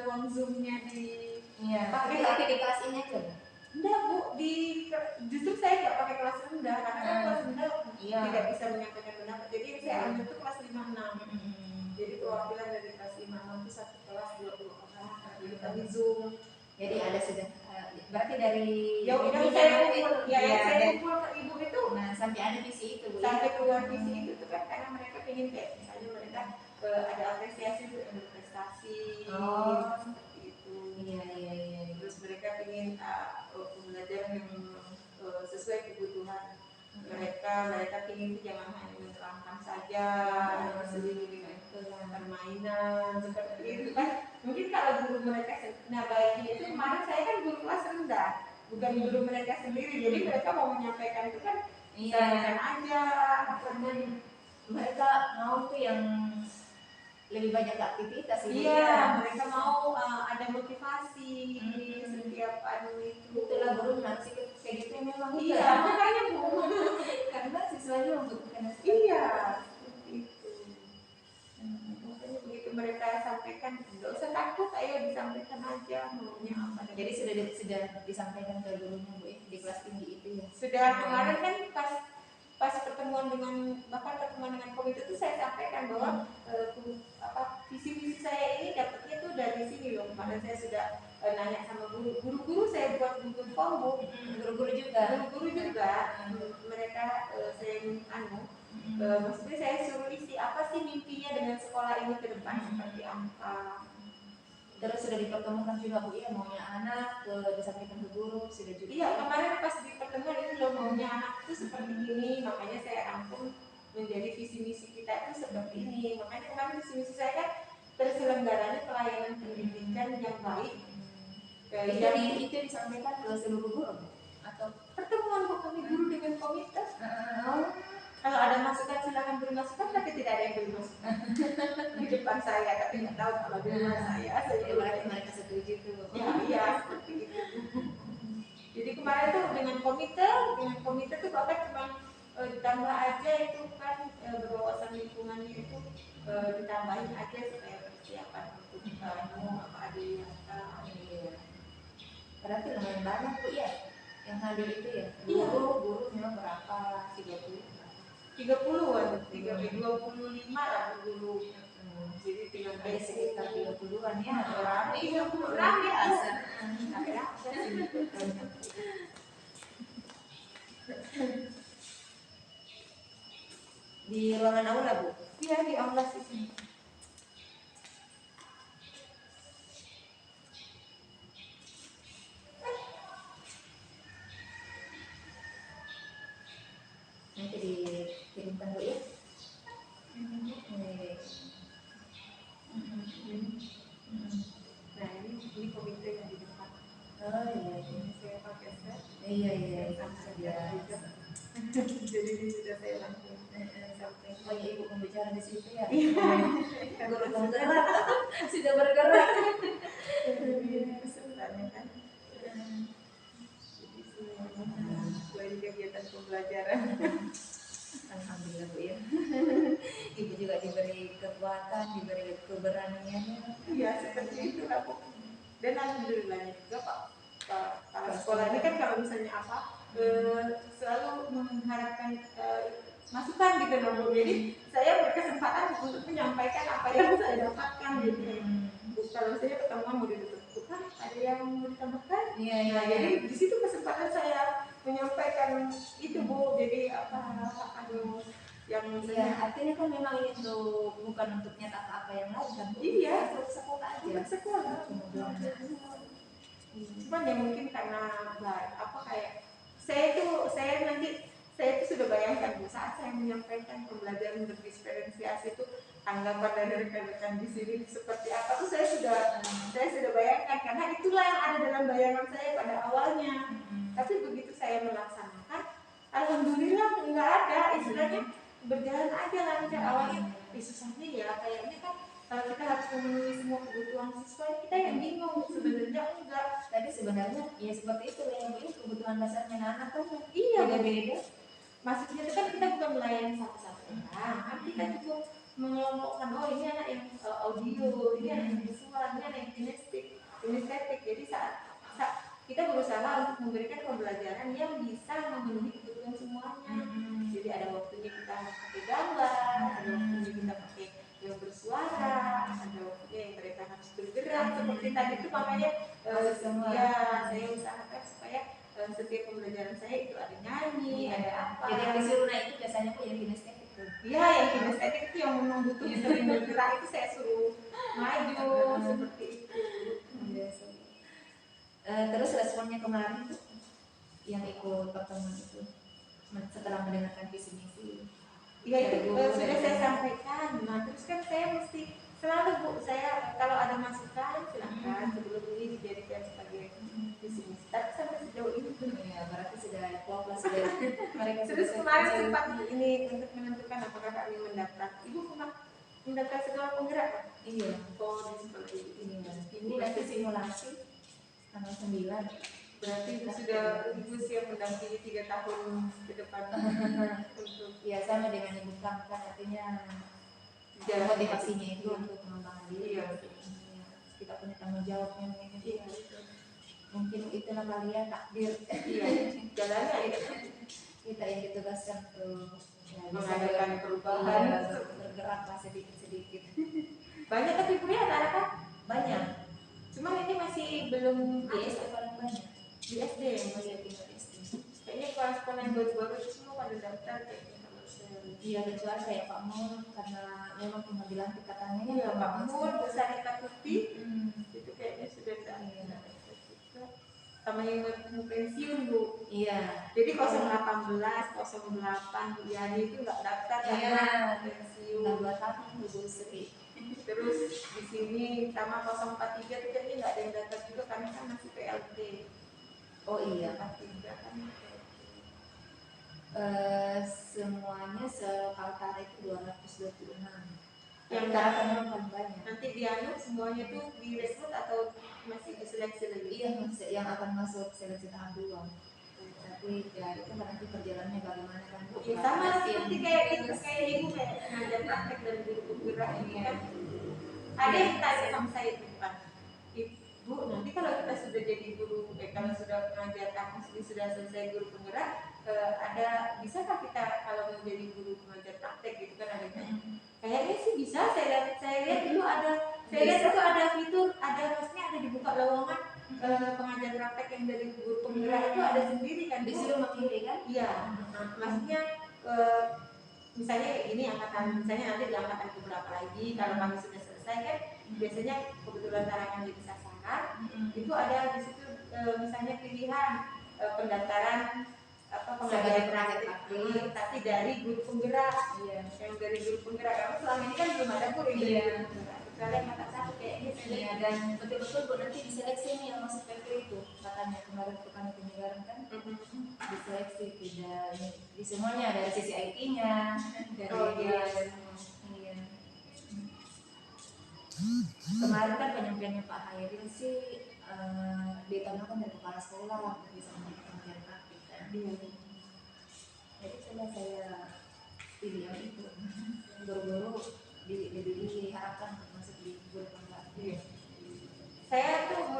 ruang zoomnya di pakai di kelas ini aja. Enggak Bu, justru saya nggak pakai kelas rendah karena kan kelas rendah tidak bisa menyampaikan pendapat. Jadi saya ambil itu kelas 5-6. Jadi perwakilan dari kelas 5-6 itu satu kelas 20 orang. Jadi kami zoom. Jadi ada sudah berarti dari yang saya kumpul ke ibu itu, nah sampai ada visi itu Bu, sampai keluar visi itu kan karena mereka ingin kayak misalnya mereka ada apresiasi untuk prestasi, seperti itu. Iya. Terus mereka ingin pembelajaran yang sesuai kebutuhan mereka ingin jangan hanya menerangkan saja, selingi dengan permainan seperti itu kan. Mungkin kalau guru mereka, nah baiknya itu kemarin saya kan guru kelas rendah, bukan guru mereka sendiri, jadi mereka mau menyampaikan itu kan sampaikan aja. Mereka mau tuh yang lebih banyak aktivitas. Mereka mau ada motivasi setiap itu. Itulah guru harus ikut kayak gitu memang. Makanya Bu, karena siswanya membutuhkan. Seperti itu. Makanya begitu mereka sampaikan, nggak usah takut, ayo disampaikan aja maunya apa. Jadi sudah disampaikan ke gurunya Bu di kelas tinggi itu ya. Sudah kemarin kan pas pertemuan dengan komite itu saya sampaikan bahwa visi-visi saya ini dapatnya tuh dari sini loh. Kemarin saya sudah nanya sama guru-guru saya buat Google Form Bu. Guru-guru juga mereka saya maksudnya saya suruh isi apa sih mimpinya dengan sekolah ini ke depan seperti apa. Terus sudah dipertemukan juga Bu ya, maunya anak disampaikan ke guru sudah juga. Kemarin pas di pertemuan ini loh maunya anak itu seperti ini, makanya saya rangkum menjadi visi misi kita itu seperti ini. Makanya kemarin visi misi saya kan terselenggaranya pelayanan pendidikan yang baik. Itu disampaikan ke seluruh guru atau pertemuan kami guru dengan komite. Kalau ada masukan silakan beri masukan, tapi tidak ada yang beri masukan di depan saya, tapi nggak tahu kalau di rumah saya mereka setuju tuh. Seperti itu. Jadi kemarin tuh dengan komite tuh bahkan cuma ditambah aja itu kan berwawasan lingkungan ditambahin aja supaya persiapan untuk apa adanya. Iya. Berarti lumayan banyak Bu ya yang hadir itu ya. Iya. Guru memang berapa? 30 berapa? 30-an, 25 lah guru. Jadi Ada sekitar 30-an ya. Rame, 30 rame biasa. Di ruangan aula Bu? Iya, di aula sini. Nanti dikirimkan Bu ya. Nah ini komite yang di depan. Oh iya, Ini saya pakai set. iya biasa. Jadi ini sudah saya langsung Sampai banyak ibu pembicara di situ ya. Iya. Guru penggerak sudah bergerak. Pesertanya kan. Jadi semuanya sesuai kegiatan pembelajaran. Alhamdulillah Bu ya. Ibu juga diberi kekuatan, diberi keberanian. Iya seperti itu lah Bu. Dan alhamdulillahnya juga Pak kalau sekolah ini kan kalau misalnya apa selalu mengharapkan masukan gitu loh Bu. Jadi saya berkesempatan untuk menyampaikan apa yang saya dapatkan gitu. Kalau misalnya pertemuan mau ditentukan ada yang mau ditambahkan. Iya. Jadi di situ kesempatan saya menyampaikan itu Bu. Jadi apa yang Iya, artinya kan memang itu bukan untuk nyata apa yang lain kan Bu? Iya, untuk sekolah aja. untuk sekolah. Cuman ya mungkin karena apa kayak saya itu sudah bayangkan Bu saat saya menyampaikan pembelajaran berdiferensiasi itu tanggapan dari rekan-rekan di sini seperti apa tuh saya sudah bayangkan karena itulah yang ada dalam bayangan saya pada awalnya. Tapi begitu saya melaksanakan, alhamdulillah nggak ada istilahnya berjalan aja lancar. Awalnya susahnya ya kayaknya kan kalau kita harus memenuhi semua kebutuhan siswa kita yang bingung sebenarnya enggak. Tapi sebenarnya ya seperti itu yang Bu, kebutuhan dasarnya anak kan Iya beda-beda. Maksudnya itu kan kita bukan melayani satu-satu orang, kan kita juga mengelompokkan ini anak yang audio, ini anak yang visual, ini anak yang kinestetik. Jadi saat kita berusaha untuk memberikan pembelajaran yang bisa memenuhi kebutuhan semuanya. Jadi ada waktunya kita pakai gambar, ada waktunya kita pakai yang bersuara, ada waktunya yang mereka harus bergerak seperti tadi itu makanya ya saya usahakan supaya setiap pembelajaran saya itu ada nyanyi, ada apa. Jadi yang disuruh naik itu biasanya Bu yang kinestetik tuh. Iya, yang kinestetik itu yang memang butuh sering bergerak itu saya suruh maju seperti itu. Biasa. Terus responnya kemarin tuh yang ikut pertemuan itu setelah mendengarkan visi misi. Iya itu sudah saya sampaikan. Nah terus kan saya mesti selalu Bu, saya kalau ada masukan silakan sebelum ini dijadikan sebagai visi misi. Tapi sampai sejauh ini Ya berarti sudah klop lah sudah. Mereka terus kemarin sempat ini untuk menentukan apakah kami mendaftar. Ibu pernah mendaftar sekolah penggerak kan? Iya. Oh di sekolah ini. Ini nanti simulasi tanggal 9. Berarti itu sudah ibu siap mendampingi 3 tahun ke depan untuk ya sama dengan Ibu Kang kan artinya motivasinya itu untuk mengembangkan diri. Iya. Kita punya tanggung jawabnya mungkin. Iya. Mungkin itulah kalian takdir. Iya. Jalannya itu kita yang ditugaskan untuk mengadakan perubahan, bergerak lah sedikit. banyak tapi punya anak-anak Banyak. Cuma ini masih belum Di SD paling banyak. di SD yang masih tinggal SD. Kayaknya koresponden baru-baru itu semua pada daftar kayaknya kalau saya. Iya kecuali kayak Pak Mul karena memang pengambilan tingkatannya kan Iya Pak Mul, Bu Sarita Tuti itu kayaknya sudah Iya. sama yang mau pensiun Bu. Iya. Jadi 018, 08 Bu Yani itu nggak daftar karena pensiun. Udah 2 tahun Bu Sri. Terus di sini sama 043 itu kayaknya nggak ada yang daftar juga karena kan masih PLT. Oh iya. 43 kan. Semuanya se-Kaltara itu 226. Yang Kaltara memang paling banyak. Nanti di anu semuanya tuh direkrut atau masih diseleksi lagi? Iya, yang akan masuk seleksi tahap 2. praktik ya, itu nanti perjalanannya bagaimana kan Bu? Ya sama Pasti seperti kayak ibu kayak ngajar praktek dan guru penggerak ini kan. Ada yang tanya sama saya di depan, Ibu nanti kalau kita sudah jadi guru, kalau sudah mengajar sudah selesai guru penggerak, ada bisakah kita kalau mau jadi guru pengajar praktek gitu kan ada yang kayaknya sih bisa. Saya lihat itu ada, saya lihat itu ada fitur, ada maksudnya ada dibuka lowongan pengajar praktek yang dari guru penggerak itu ada sendiri kan, disuruh memilih kan? Iya, maksudnya misalnya kayak gini angkatan, misalnya nanti di angkatan keberapa lagi kalau kami sudah selesai kan biasanya kebetulan tarangan jadi sasaran itu ada di situ misalnya pilihan pendaftaran pengajar praktik tapi dari guru penggerak. Iya. Yang dari guru penggerak karena selama ini kan belum ada guru yang dari guru penggerak kecuali angkatan satu kayaknya. Iya, dan betul-betul Bu nanti diseleksi nih yang masuk PP itu katanya kemarin tuh kami penyegaran kan diseleksi, tidak di semuanya dari sisi IT-nya dari iya. Kemarin kan penyampaiannya Pak Hairil sih ditambahkan dari kepala sekolah bisa menjadi pengajar praktik kan. Jadi coba saya pilih yang itu guru-guru diharapkan untuk masuk di guru praktik. Saya tuh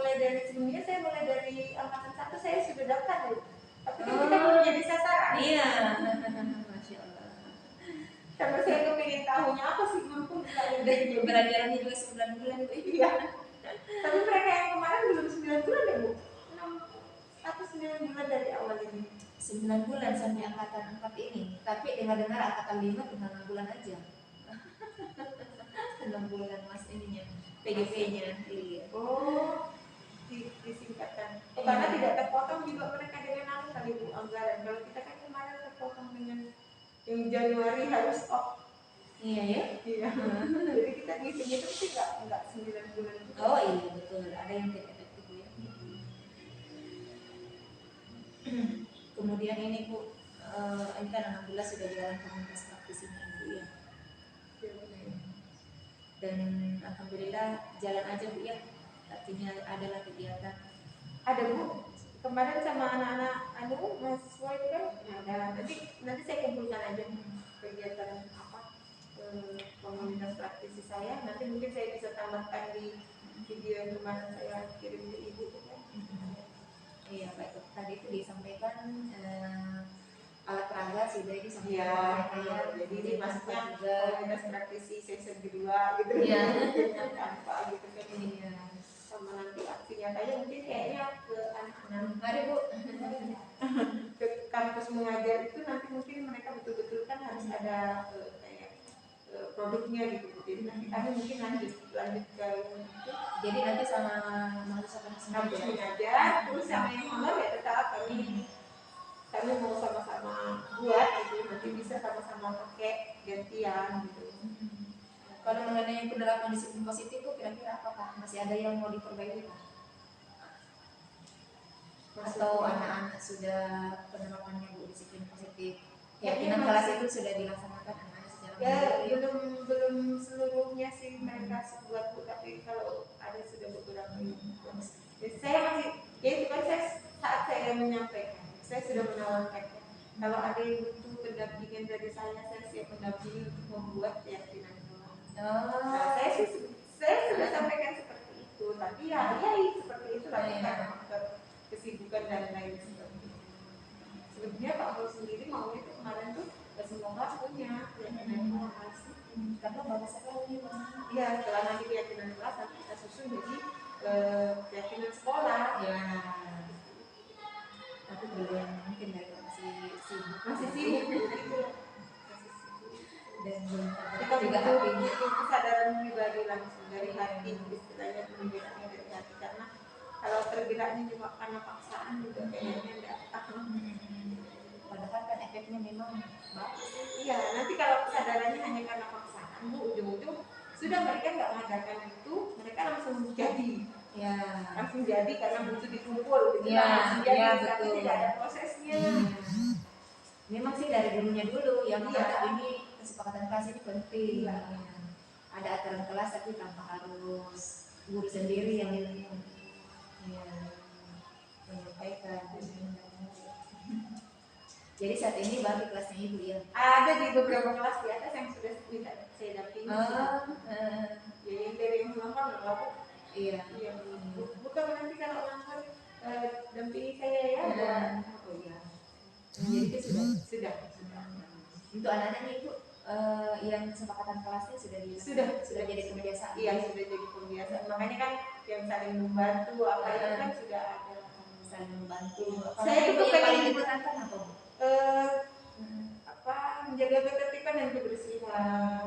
sebelumnya saya mulai dari angkatan 1 saya sudah daftar loh. Tapi kan kita belum jadi sasaran. Iya. Masya Allah. Karena saya kepingin tahunya apa sih guru penggerak dan belajarnya juga 9 bulan Bu. Iya. Tapi mereka yang kemarin belum 9 bulan ya Bu? 6 atau 9 bulan dari awal ini? 9 bulan sampai angkatan 4 ini. Tapi dengar-dengar angkatan 5 tinggal 6 bulan aja. 6 bulan mas ininya PGP-nya. Iya. Oh, disingkatkan. Karena tidak terpotong juga mereka dengan kali Bu anggaran. Kalau kita kan kemarin terpotong dengan yang Januari harus off. Iya ya. Iya. Jadi kita ngitungnya itu sih nggak 9 bulan. Oh iya betul. Ada yang tidak efektif ya. Kemudian ini Bu, ini kan alhamdulillah sudah jalan komunitas praktis ini Bu ya. Dan alhamdulillah jalan aja Bu ya. Artinya adalah kegiatan. Ada Bu. Kemarin sama anak-anak mahasiswa itu kan ada. Nanti saya kumpulkan aja kegiatan komunitas praktisi saya. Nanti mungkin saya bisa tambahkan di video yang kemarin saya kirim ke Ibu kan. Iya baik. Tadi itu disampaikan alat peraga sudah disampaikan. Iya. Jadi ini maksudnya komunitas praktisi season kedua gitu. Iya. Tanpa gitu kan. Iya. Sama nanti aksi nyatanya mungkin kayaknya ke anak-anak. Mari Bu. Ke kampus mengajar itu nanti mungkin mereka betul-betul kan harus ada produknya gitu. Jadi nanti kami mungkin lanjut ke itu. Jadi nanti sama mahasiswa Kampus mengajar terus sama yang honor ya tetap kami mau sama-sama buat gitu. Nanti bisa sama-sama pakai gantian gitu. Kalau mengenai penerapan disiplin positif Bu, kira-kira apakah masih ada yang mau diperbaiki Pak? Atau anak-anak sudah penerapannya Bu disiplin positif? Keyakinan kelas itu sudah dilaksanakan anak-anak secara belum seluruhnya sih mereka buat Bu, tapi kalau ada sudah beberapa yang saya masih ya itu kan saat saya menyampaikan saya sudah menawarkan kalau ada yang butuh pendampingan dari saya siap mendampingi untuk membuat keyakinan. Nah, saya sudah sampaikan seperti itu, tapi ya seperti itu lah karena faktor kesibukan dan lain sebagainya. Sebenarnya Pak Mul sendiri mau itu kemarin tuh semua kelas punya keyakinan kelas. karena bapak sekali Iya, setelah nanti keyakinan kelas nanti kita susun jadi keyakinan sekolah. Ya. Tapi belum mungkin dari masih sibuk gitu. dan belum Kita juga butuh kesadaran pribadi langsung dari hati, istilahnya penggeraknya dari hati, karena kalau tergeraknya cuma karena paksaan juga kayaknya enggak. Padahal kan efeknya memang bagus. Iya, nanti kalau kesadarannya hanya karena paksaan, Bu, ujung-ujung sudah mereka nggak mengadakan itu, mereka langsung jadi. Ya. Langsung jadi karena butuh dikumpul gitu. Ya, langsung jadi, ya, tapi betul. tidak ada prosesnya. Memang sih dari gurunya dulu yang menganggap ini kesepakatan kelas ini penting. Iya. Ada aturan kelas tapi tanpa harus guru sendiri yang menyampaikan. Jadi saat ini baru di kelasnya ibu ya. Ada di beberapa kelas di atas yang sudah minta saya dampingi. Ya yang dari yang ulang tahun aku. Iya. Iya. Bukan nanti kalau ulang tahun dampingi saya ya. Oh iya. Jadi itu Sudah. Untuk anak-anaknya itu yang kesepakatan kelasnya sudah jadi kebiasaan. Iya, sudah jadi kebiasaan. Makanya kan yang saling membantu apa itu kan sudah ada saling membantu. Saya itu yang paling pengen ditekankan apa? Menjaga ketertiban dan kebersihan.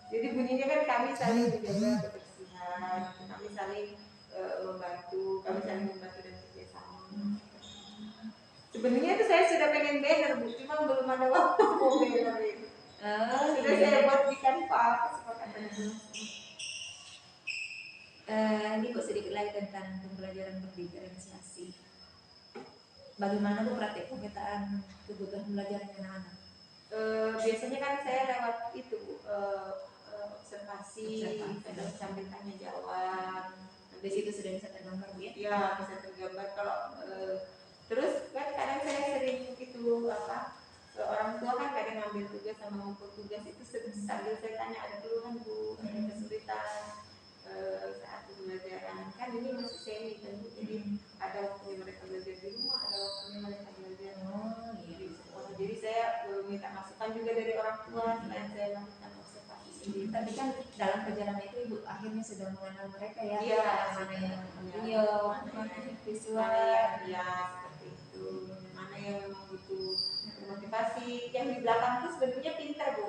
Jadi bunyinya kan kami saling menjaga kebersihan, kami saling membantu, kami saling membantu dan kerjasama. Sebenarnya itu saya sudah pengen banner bu, cuma belum ada waktu mau banner itu. Sudah saya buat di Canva kesepakatan itu. Ini kok sedikit lagi tentang pembelajaran berdifferensiasi. Bagaimana bu praktek pemetaan kebutuhan belajar anak-anak? Biasanya kan saya lewat itu observasi, sambil tanya jawab. Di situ sudah bisa tergambar bu ya? Iya bisa tergambar. Kalau terus kan kadang saya sering itu orang tua kan kadang ngambil tugas sama ngumpul tugas itu sambil saya tanya ada keluhan bu, ada kesulitan saat pembelajaran. Kan ini masih semi kan bu, jadi ada waktunya mereka belajar di rumah, ada waktunya mereka belajar di sekolah. Jadi saya minta masukan juga dari orang tua selain saya lakukan observasi sendiri. Tapi kan dalam perjalanan itu ibu akhirnya sudah mengenal mereka ya. Iya. Mana yang video, visual, ya seperti itu. Mana yang memang butuh motivasi. Yang di belakang itu sebenarnya pintar bu,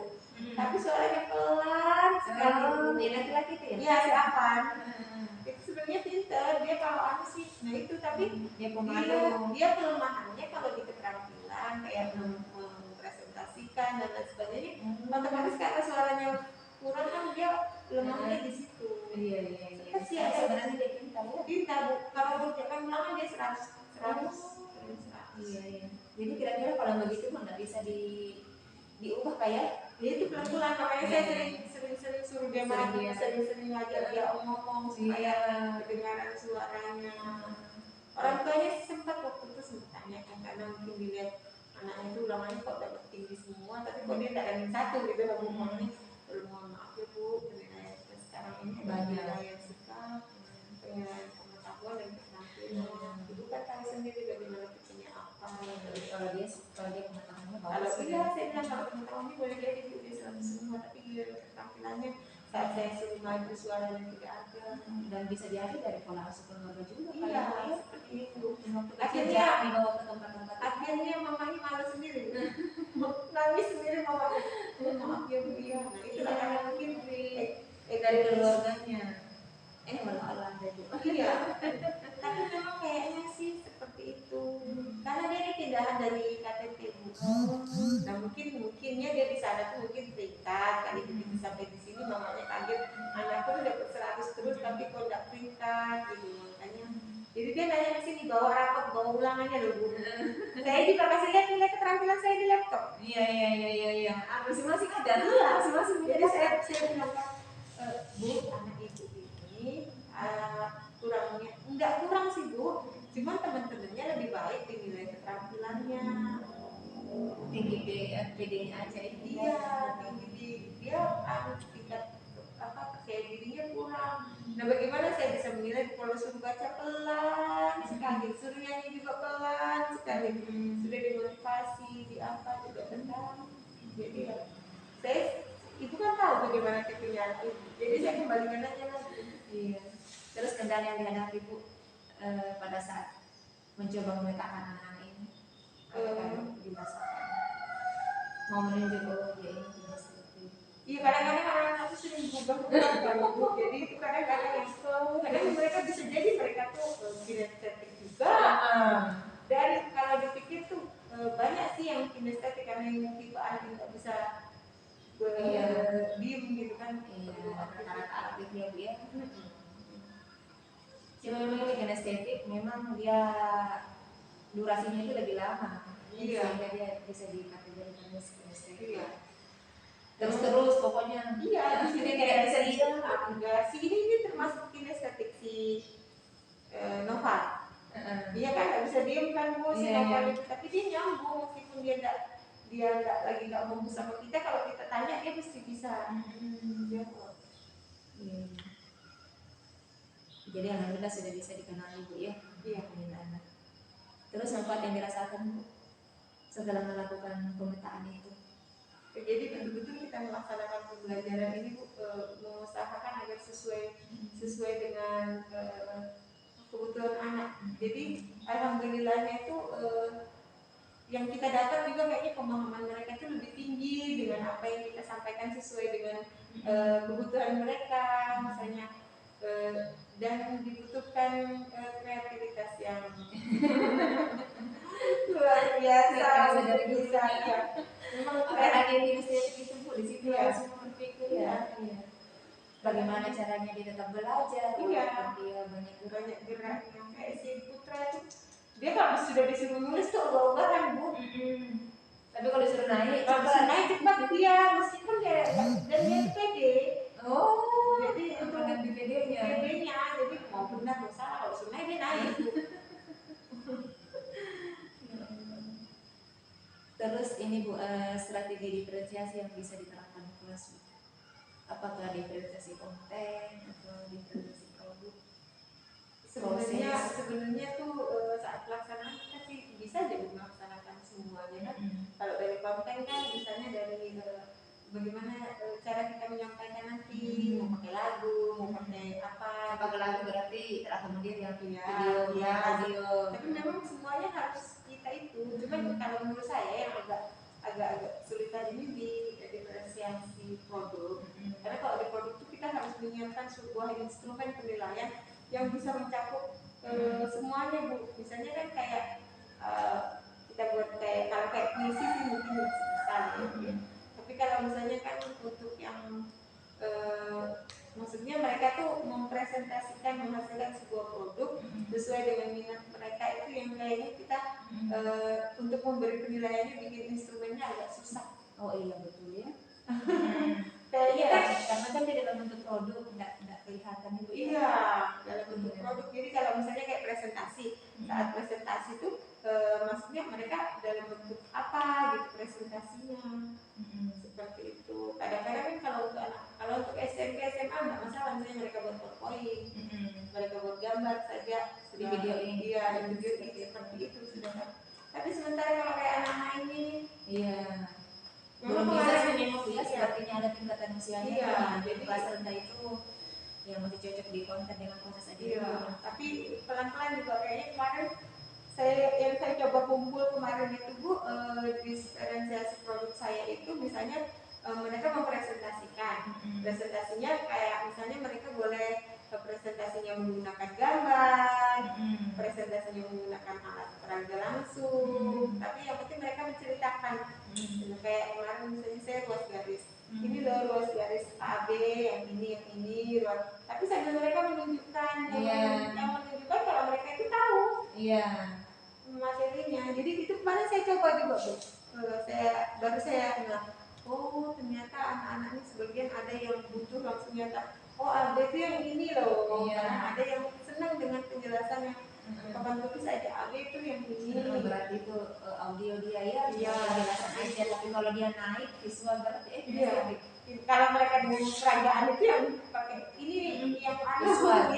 tapi suaranya pelan sekali. Ini laki-laki itu ya? Iya si Afan. Itu sebenarnya pintar. Dia kalau aku sih, nah itu tapi dia pemalu. Dia kelemahannya kalau di keterampilan kayak mempresentasikan dan lain sebagainya. Otomatis karena suaranya kurang kan dia lemahnya di situ. Iya. Sebenarnya dia pintar ya. Pintar bu. Kalau mengerjakan ulangan dia 100. Iya. Jadi kira-kira kalau begitu nggak bisa diubah kayak? Ya itu pelan-pelan. Makanya saya sering suruh dia main, sering ngajak dia ngomong supaya kedengaran suaranya. Orang tuanya sempat waktu itu tanyakan karena mungkin dilihat anaknya itu ulangannya kok dapat tinggi semua, tapi kok dia tidak ada yang satu gitu lah bu. Mohon maaf ya bu, sekarang ini banyak yang suka pengen pengetahuan dan keterampilan. Ibu kan tahu sendiri bagaimana tipenya apa. Kalau dia pengetahuannya bagus. Kalau iya saya bilang kalau pengetahuannya boleh jadi udah 100 semua, tapi keterampilannya saat saya suruh maju suaranya tidak ada. Dan bisa diambil dari pola asuh keluarga juga. Iya, seperti itu. Akhirnya dibawa ke tempat-tempat. Akhirnya mamanya malu sendiri, nangis sendiri mamanya. Maaf ya bu, iya. Nah itulah karena mungkin dari keluarganya. Malah dari. Iya. Tapi memang kayaknya sih seperti itu. Karena dia ini pindahan dari KTP bu. Nah mungkinnya dia di sana tuh mungkin terikat kali begitu sampai di sini mamanya kaget anakku tuh dapat 100 terus tapi kok nggak terikat gitu makanya. Jadi dia nanya ke sini bawa rapot bawa ulangannya loh bu. Saya juga kasih lihat nilai keterampilan saya di laptop. Iya. Masing-masing ada. Masing-masing. Jadi saya bilang bu anak ibu ini kurangnya enggak kurang sih bu, cuma teman-temannya lebih baik di nilai keterampilannya. Tinggi PD-nya aja itu. Iya, tinggi dia tingkat kayak dirinya kurang. Nah bagaimana saya bisa menilai kalau suruh baca pelan sekali, suruh nyanyi juga pelan sekali, sudah dimotivasi di apa juga pelan. Jadi ya saya itu kan tahu bagaimana tipenya itu, jadi saya kembalikan aja lagi. Iya. Terus kendala yang dihadapi bu pada saat mencoba memetakan anak-anak ini dirasakan mau menunjuk bahwa dia ini tidak seperti. Iya kadang-kadang anak-anak itu sering berubah kalau bu, jadi itu kadang-kadang yang kadang mereka bisa jadi mereka tuh kinestetik juga. Dan kalau dipikir tuh banyak sih yang kinestetik karena yang tipe anak yang nggak bisa diem gitu kan. Rata-rata aktif dia bu ya. Cuma memang ini kinestetik memang dia durasinya itu lebih lama. Iya. Sehingga dia bisa dikategorikan kinestetik. Iya. Terus pokoknya. Iya. Di sini tidak bisa diem. Enggak sih ini termasuk kinestetik si Nova. Iya kan nggak bisa diem kan. kan Bu, Iya, sinopal iya. itu, tapi dia nyambung meskipun dia nggak lagi nggak ngomong sama kita, kalau kita tanya dia pasti bisa jawab. Iya. Jadi alhamdulillah sudah bisa dikenali Bu ya. Iya. Dengan anak. Terus manfaat yang dirasakan Bu setelah melakukan pemetaan itu? Jadi betul-betul kita melaksanakan pembelajaran ini Bu, mengusahakan agar sesuai dengan kebutuhan anak. Jadi alhamdulillahnya itu yang kita dapat juga kayaknya pemahaman mereka itu lebih tinggi dengan apa yang kita sampaikan sesuai dengan kebutuhan mereka, misalnya dan dibutuhkan kreativitas yang luar biasa untuk bisa ya. Memang Apalagi yang inisiatif itu Bu, di situ Iya. langsung berpikir ya. Iya. Bagaimana caranya dia tetap belajar, Iya. walaupun dia banyak banyak gerak yang kayak si Putra itu, dia kalau sudah disuruh nulis tuh ogah-ogahan Bu. Tapi kalau disuruh naik, Kalau disuruh naik cepat dia, meskipun dia dan dia itu pede. Oh, Jadi untuk lihat di videonya. PD-nya, jadi mau benar mau salah, kalau disuruh naik dia naik. Terus ini Bu, strategi diferensiasi yang bisa diterapkan di kelas Bu. Apakah diferensiasi konten atau diferensiasi produk? Sebenarnya tuh saat pelaksanaan kita sih bisa jadi melaksanakan semuanya kan. Kalau dari konten kan misalnya dari bagaimana cara kita menyampaikan nanti, mau pakai lagu, mau pakai apa. Pakai lagu berarti terakomodir yang video, video, audio. Tapi memang semuanya harus kita itu. Cuman kalau menurut saya yang agak sulitan ini di diferensiasi produk. Karena kalau di produk itu kita harus menyiapkan sebuah instrumen penilaian yang bisa mencakup semuanya Bu. Misalnya kan kayak kita buat kalau kayak puisi sih mungkin bisa ya. Tapi kalau misalnya kan untuk yang maksudnya mereka tuh mempresentasikan menghasilkan sebuah produk sesuai dengan minat mereka, itu yang kayaknya kita untuk memberi penilaiannya bikin instrumennya agak susah. Oh iya betul ya. Kayaknya Iya, karena kan di dalam bentuk produk nggak kelihatan itu. Iya, dalam bentuk produk. Jadi kalau misalnya kayak presentasi, saat presentasi itu maksudnya mereka dalam bentuk apa gitu presentasinya. Seperti itu. Kadang-kadang kan kalau untuk SMP SMA nggak masalah, misalnya mereka buat PowerPoint, mereka buat gambar saja, di video ini. Iya, di video ini seperti itu sudah. Tapi sementara kalau kayak anak-anak ini, iya. memang Belum bisa kemarin sih memang ya, sepertinya ada tingkatan usianya. Iya, jadi kelas rendah itu yang masih cocok di konten dengan proses aja. Iya, tapi pelan-pelan juga kayaknya kemarin saya coba kumpul kemarin itu Bu, diferensiasi produk saya itu misalnya mereka mempresentasikan. Presentasinya kayak misalnya mereka boleh presentasinya menggunakan gambar, presentasinya menggunakan alat peraga langsung, tapi yang penting mereka menceritakan. Kayak kemarin misalnya saya ruas garis, ini loh ruas garis AB, yang ini ruas, tapi sambil mereka menunjukkan yang menunjukkan kalau mereka itu tahu materinya. Jadi itu kemarin saya coba juga Bu, saya bilang, oh ternyata anak-anak ini sebagian ada yang butuh langsung nyata, oh AB itu yang ini loh. Karena ada yang senang dengan penjelasan yang kapan tulis aja AB itu yang ini. Berarti itu audio dia ya, penjelasan aja. Tapi kalau dia naik visual berarti kalau mereka dengan peragaan itu yang pakai ini yang visual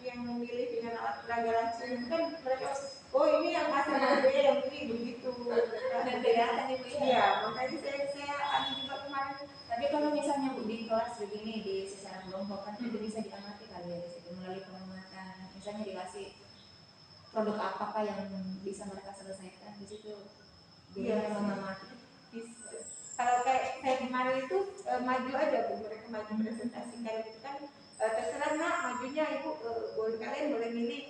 yang memilih dengan alat peraga langsung itu kan mereka, oh ini yang asal AB, yang ini begitu. Dan kelihatan ibu ya. Iya, makanya saya ada juga kemarin. Tapi kalau misalnya Bu di kelas begini di secara kelompok kan itu bisa diamati kali ya di situ melalui pengamatan. Misalnya dikasih produk apakah yang bisa mereka selesaikan di situ. Dia mengamati. Kalau kayak saya kemarin itu maju aja Bu, mereka maju presentasikan gitu kan, terserah nak majunya Ibu, kalian boleh milih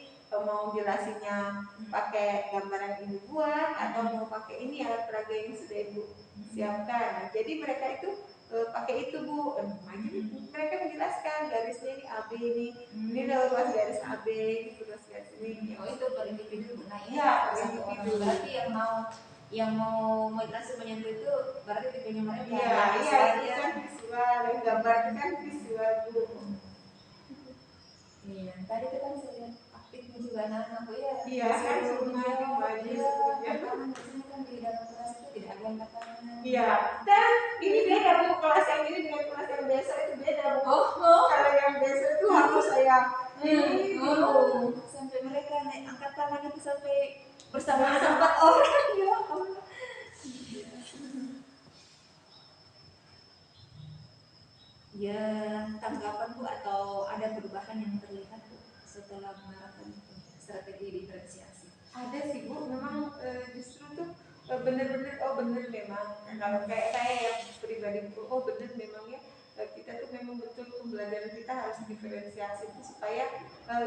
mau jelasinnya pakai gambaran Ibu buat atau mau pakai ini alat peraga yang sudah Ibu siapkan. Nah, jadi mereka itu pakai itu Bu, maju mereka menjelaskan garisnya ini AB ini luas garis AB, gitu luas garis ini. Oh itu per individu. Nah ini satu orang berarti yang mau langsung menyentuh itu berarti tipenya mereka. Iya, itu kan visual, yang gambar itu kan visual Bu. Iya, tadi itu kan saya lihat aktifnya juga juga anak-anak Bu ya. Iya, kan suruh maju, Iya, suruh kan di sini kan di dalam kelas itu tidak ada angkat tangan. Iya, dan ini beda Bu, kelas yang ini dengan kelas yang biasa itu beda Bu. Oh. Kalau yang biasa itu harus saya ini dulu. Sampai mereka naik angkat tangan itu sampai bersama 4 orang ya Allah. Ya, tanggapan Bu atau ada perubahan yang terlihat Bu setelah menerapkan strategi diferensiasi? Ada sih Bu, memang justru tuh bener-bener bener memang kalau kayak saya yang pribadi Bu, bener memang ya kita tuh memang betul pembelajaran kita harus diferensiasi itu supaya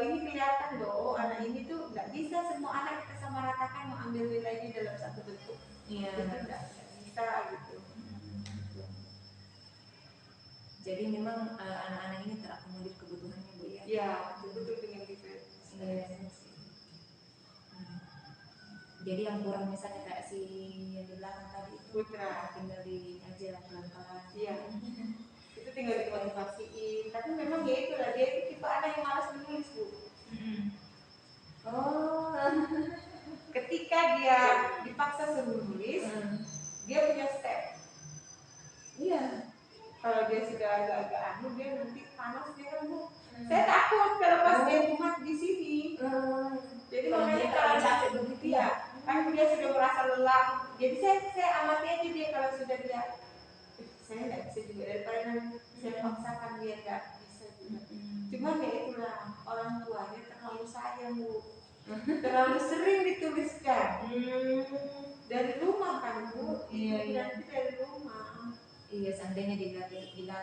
ini kelihatan loh, anak ini tuh nggak bisa semua anak kita sama ratakan mau ambil nilainya dalam satu bentuk. Iya. Itu nggak bisa gitu. Jadi memang anak-anak ini terakomodir kebutuhannya Bu ya. Iya, betul dengan diferensiasi. Jadi yang kurang misalnya kayak si yang di belakang tadi itu Putra tinggal diajar pelan-pelan. Iya. Itu tinggal dimotivasiin. Tapi memang ya itulah dia itu tipe anak yang malas menulis Bu. Oh. Ketika dia dipaksa suruh nulis, dia punya step. Iya. Kalau dia sudah agak-agak anu, dia nanti panas dia kan Bu. Saya takut kalau pas dia mumat di sini. Jadi makanya kalau capek begitu ya, kan dia sudah merasa lelah. Jadi saya amati aja dia kalau sudah dia, saya nggak bisa juga daripada nanti saya paksakan dia nggak bisa juga. Cuman ya itulah orang tuanya terlalu sayang Bu, terlalu sering dituliskan dari rumah kan Bu. Iya. Nanti dari rumah. Iya, seandainya dilatih